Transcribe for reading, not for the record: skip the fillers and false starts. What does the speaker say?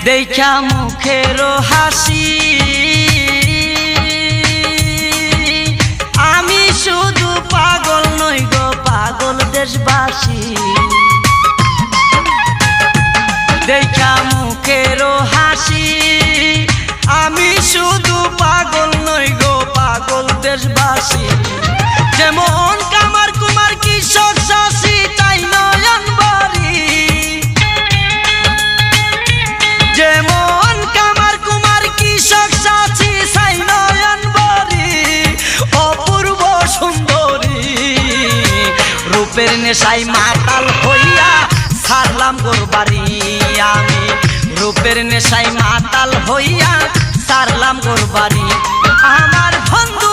দেখা মুখেরও হাসি আমি শুধু পাগল নই গো পাগল দেশবাসী দেখা মুখেরও হাসি আমি শুধু পাগল নই গো পাগল দেশবাসী যেমন কামার কুমার কৃষক চাষি তাই নয়ন বাড়ি যেমন কামার কুমার কৃষক চাষি তাই নয়ন বাড়ি অপূর্ব সুন্দরী রূপের নেশায় মাতাল হইয়া ছাড়লাম গোর বাড়ি আমি রূপের নেশায় মাতাল হইয়া ছাড়লাম গোর বাড়ি আমার বন্ধু